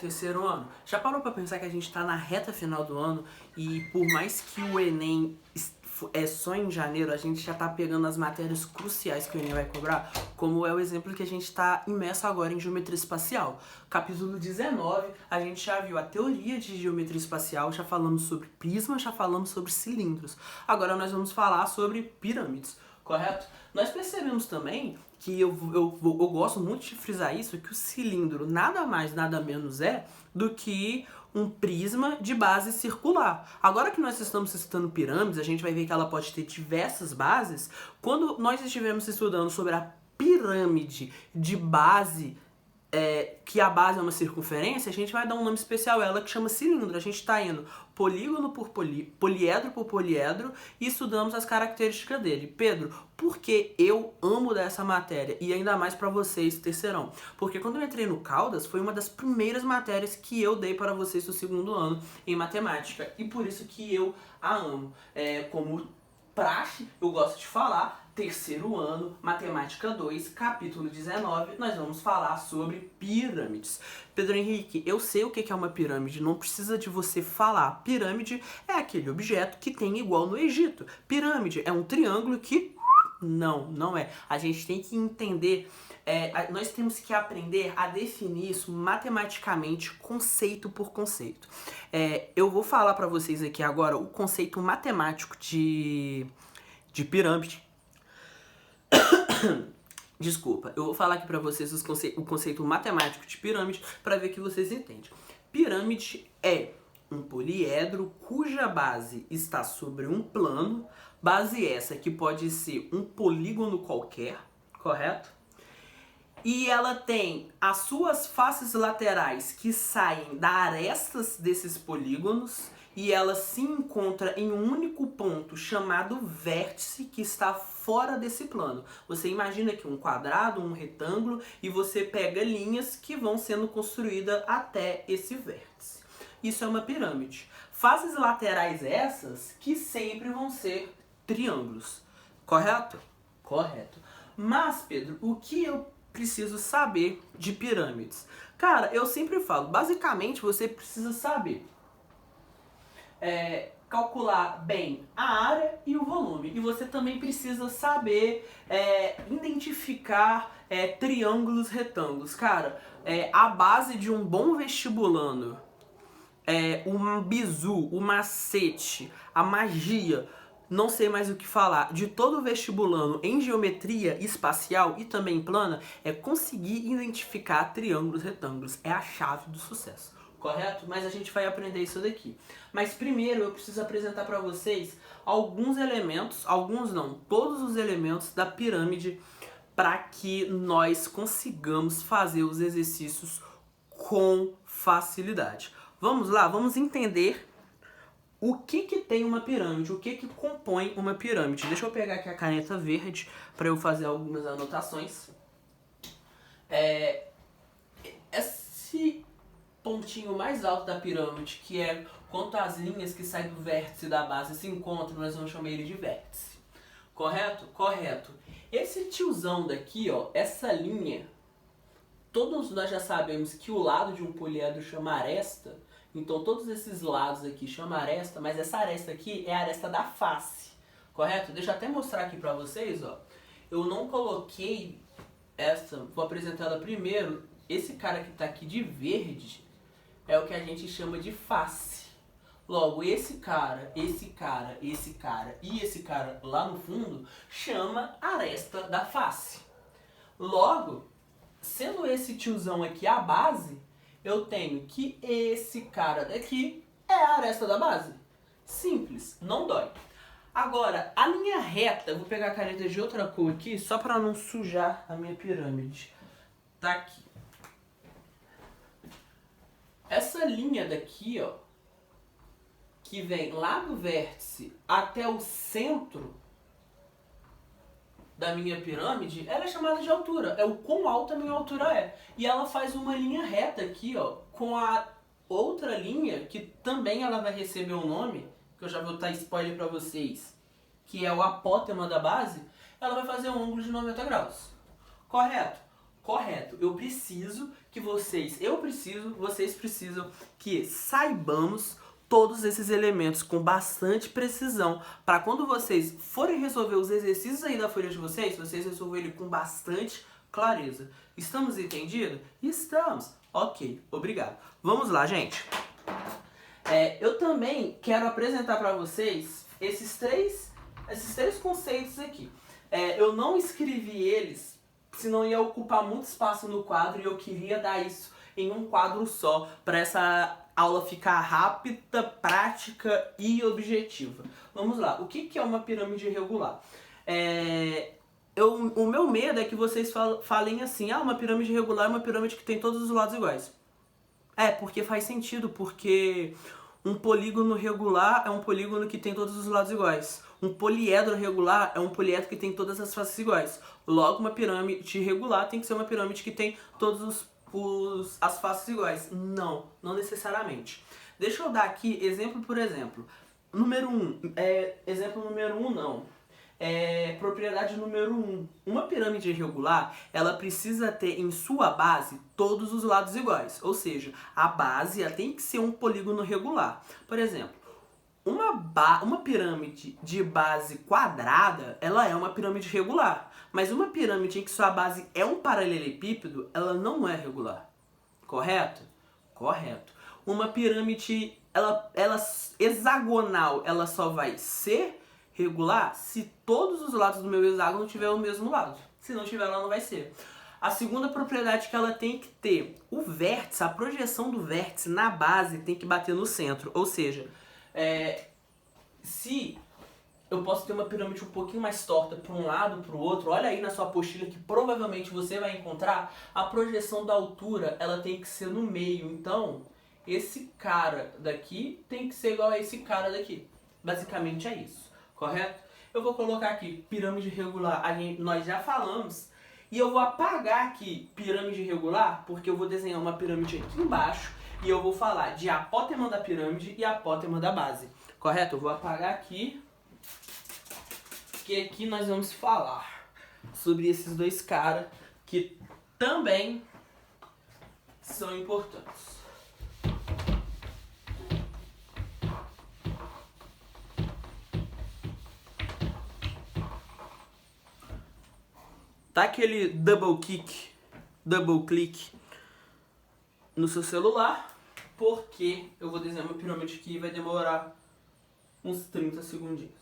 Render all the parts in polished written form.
terceiro ano. Já parou pra pensar que a gente tá na reta final do ano e por mais que o Enem é só em janeiro, a gente já tá pegando as matérias cruciais que o Enem vai cobrar, como é o exemplo que a gente tá imerso agora em geometria espacial. Capítulo 19, a gente já viu a teoria de geometria espacial, já falamos sobre prismas, já falamos sobre cilindros. Agora nós vamos falar sobre pirâmides, correto? Nós percebemos também que eu gosto muito de frisar isso, que o cilindro nada mais, nada menos é do que um prisma de base circular. Agora que nós estamos estudando pirâmides, a gente vai ver que ela pode ter diversas bases. Quando nós estivermos estudando sobre a pirâmide de base, que a base é uma circunferência, a gente vai dar um nome especial a ela que chama cilindro. A gente está indo polígono por poliedro por poliedro e estudamos as características dele. Pedro, por que eu amo dessa matéria? E ainda mais para vocês, terceirão. Porque quando eu entrei no Caldas, foi uma das primeiras matérias que eu dei para vocês do segundo ano em matemática. E por isso que eu a amo. Como praxe, eu gosto de falar, terceiro ano, matemática 2, capítulo 19, nós vamos falar sobre pirâmides. Pedro Henrique, eu sei o que é uma pirâmide, não precisa de você falar. Pirâmide é aquele objeto que tem igual no Egito. Pirâmide é um triângulo que... Não é. A gente tem que entender... nós temos que aprender a definir isso matematicamente, conceito por conceito. Eu vou falar para vocês aqui agora o conceito matemático de pirâmide. Desculpa, eu vou falar aqui para vocês o conceito matemático de pirâmide para ver que vocês entendem. Pirâmide é um poliedro cuja base está sobre um plano, base essa que pode ser um polígono qualquer, correto? E ela tem as suas faces laterais que saem das arestas desses polígonos e ela se encontra em um único ponto chamado vértice que está fora desse plano. Você imagina que um quadrado, um retângulo e você pega linhas que vão sendo construídas até esse vértice. Isso é uma pirâmide. Faces laterais essas que sempre vão ser triângulos. Correto? Correto. Mas, Pedro, o que eu preciso saber de pirâmides? Cara, eu sempre falo, basicamente você precisa saber calcular bem a área e o volume. E você também precisa saber identificar triângulos retângulos. Cara, a base de um bom vestibulando, um bizu, o macete, a magia, não sei mais o que falar, de todo vestibulando em geometria espacial e também plana, é conseguir identificar triângulos retângulos. É a chave do sucesso. Correto? Mas a gente vai aprender isso daqui. Mas primeiro eu preciso apresentar para vocês alguns elementos, alguns não, todos os elementos da pirâmide para que nós consigamos fazer os exercícios com facilidade. Vamos lá, vamos entender o que tem uma pirâmide, o que compõe uma pirâmide. Deixa eu pegar aqui a caneta verde para eu fazer algumas anotações. Esse pontinho mais alto da pirâmide, que é quanto as linhas que saem do vértice da base se encontram, nós vamos chamar ele de vértice. Correto? Correto. Esse tiozão daqui, ó, essa linha, todos nós já sabemos que o lado de um poliedro chama aresta, então todos esses lados aqui chamam aresta, mas essa aresta aqui é a aresta da face. Correto? Deixa eu até mostrar aqui pra vocês, ó. Eu não coloquei essa, vou apresentar ela primeiro. Esse cara que tá aqui de verde é o que a gente chama de face. Logo, esse cara e esse cara lá no fundo chama aresta da face. Logo, sendo esse tiozão aqui a base, eu tenho que esse cara daqui é a aresta da base. Simples, não dói. Agora, a linha reta, eu vou pegar a caneta de outra cor aqui, só para não sujar a minha pirâmide. Tá aqui. Essa linha daqui, ó, que vem lá do vértice até o centro da minha pirâmide, ela é chamada de altura. É o quão alta a minha altura é. E ela faz uma linha reta aqui, ó, com a outra linha, que também ela vai receber um nome, que eu já vou dar spoiler pra vocês, que é o apótema da base, ela vai fazer um ângulo de 90 graus. Correto? Correto. Vocês precisam que saibamos todos esses elementos com bastante precisão, para quando vocês forem resolver os exercícios aí da folha de vocês resolverem ele com bastante clareza. Estamos entendidos? Estamos. Ok, obrigado. Vamos lá, gente. Eu também quero apresentar para vocês esses três conceitos aqui. Eu não escrevi eles, senão ia ocupar muito espaço no quadro e eu queria dar isso em um quadro só, para essa aula ficar rápida, prática e objetiva. Vamos lá, o que é uma pirâmide irregular? O meu medo é que vocês falem assim, uma pirâmide irregular é uma pirâmide que tem todos os lados iguais. Porque faz sentido, porque um polígono regular é um polígono que tem todos os lados iguais. Um poliedro regular é um poliedro que tem todas as faces iguais. Logo, uma pirâmide irregular tem que ser uma pirâmide que tem todas as faces iguais. Não necessariamente. Deixa eu dar aqui exemplo por exemplo. Número 1. Exemplo número 1 não. Propriedade número 1. Uma pirâmide irregular, ela precisa ter em sua base todos os lados iguais. Ou seja, a base ela tem que ser um polígono regular. Por exemplo, uma pirâmide de base quadrada, ela é uma pirâmide regular. Mas uma pirâmide em que sua base é um paralelepípedo, ela não é regular. Correto? Correto. Uma pirâmide ela hexagonal, ela só vai ser regular se todos os lados do meu hexágono tiverem o mesmo lado. Se não tiver, ela não vai ser. A segunda propriedade que ela tem que ter, o vértice, a projeção do vértice na base tem que bater no centro. Ou seja, se eu posso ter uma pirâmide um pouquinho mais torta para um lado, para o outro, olha aí na sua apostila que provavelmente você vai encontrar, a projeção da altura ela tem que ser no meio. Então, esse cara daqui tem que ser igual a esse cara daqui. Basicamente é isso, correto? Eu vou colocar aqui pirâmide regular, nós já falamos, e eu vou apagar aqui pirâmide regular, porque eu vou desenhar uma pirâmide aqui embaixo, e eu vou falar de apótema da pirâmide e apótema da base. Correto? Eu vou apagar aqui, porque aqui nós vamos falar sobre esses dois caras que também são importantes. Tá aquele double click no seu celular, porque eu vou desenhar uma pirâmide aqui e vai demorar uns 30 segundinhos.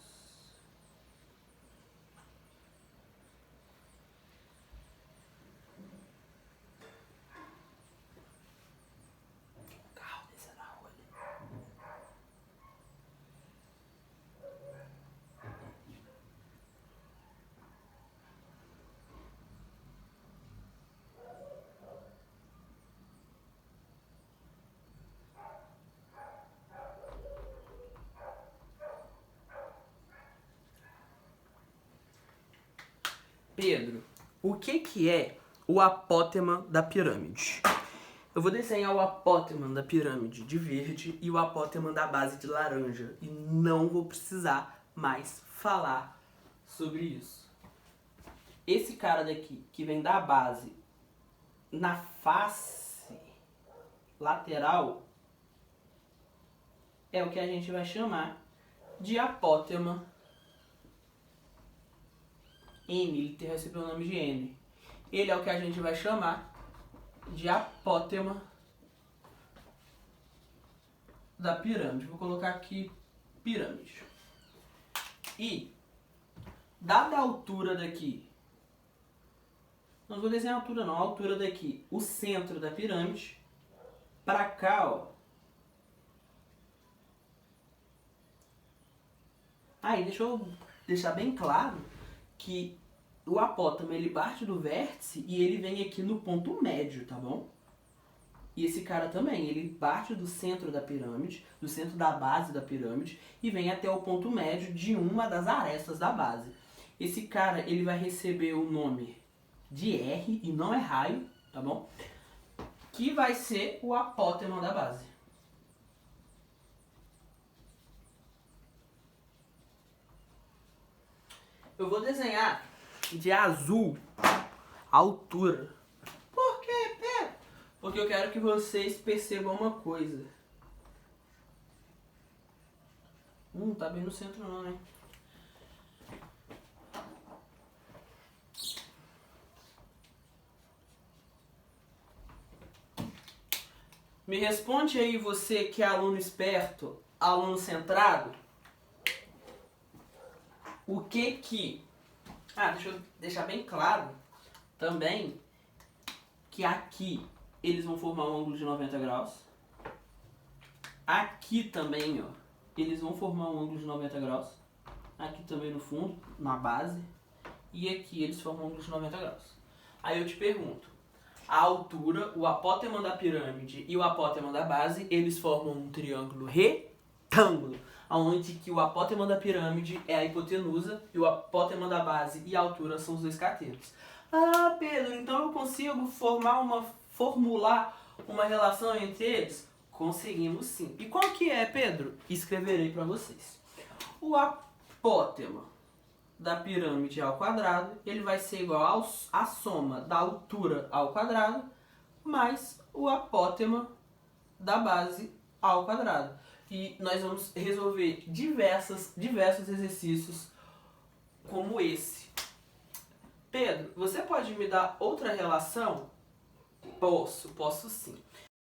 Carro descendo na rua ali. Pedro, o que é o apótema da pirâmide? Eu vou desenhar o apótema da pirâmide de verde e o apótema da base de laranja. E não vou precisar mais falar sobre isso. Esse cara daqui, que vem da base na face lateral, é o que a gente vai chamar de apótema N, ele recebeu o nome de N. Ele é o que a gente vai chamar de apótema da pirâmide. Vou colocar aqui pirâmide. E, dada a altura daqui, não vou desenhar a altura não, a altura daqui, o centro da pirâmide, pra cá, ó. Aí, deixa eu deixar bem claro que o apótema ele parte do vértice e ele vem aqui no ponto médio, tá bom? E esse cara também, ele parte do centro da pirâmide, do centro da base da pirâmide e vem até o ponto médio de uma das arestas da base. Esse cara, ele vai receber o nome de R e não é raio, tá bom? Que vai ser o apótema da base. Eu vou desenhar de azul a altura Porque eu quero que vocês percebam uma coisa. Tá bem no centro não, né? Me responde aí, você que é aluno esperto, aluno centrado, o que... deixa eu deixar bem claro também que aqui eles vão formar um ângulo de 90 graus. Aqui também, ó, eles vão formar um ângulo de 90 graus. Aqui também no fundo, na base. E aqui eles formam um ângulo de 90 graus. Aí eu te pergunto, a altura, o apótema da pirâmide e o apótema da base, eles formam um triângulo retângulo, onde que o apótema da pirâmide é a hipotenusa e o apótema da base e a altura são os dois catetos. Ah, Pedro, então eu consigo formular uma relação entre eles? Conseguimos sim. E qual que é, Pedro? Escreverei para vocês. O apótema da pirâmide ao quadrado, ele vai ser igual à soma da altura ao quadrado mais o apótema da base ao quadrado. E nós vamos resolver diversos exercícios como esse. Pedro, você pode me dar outra relação? Posso sim.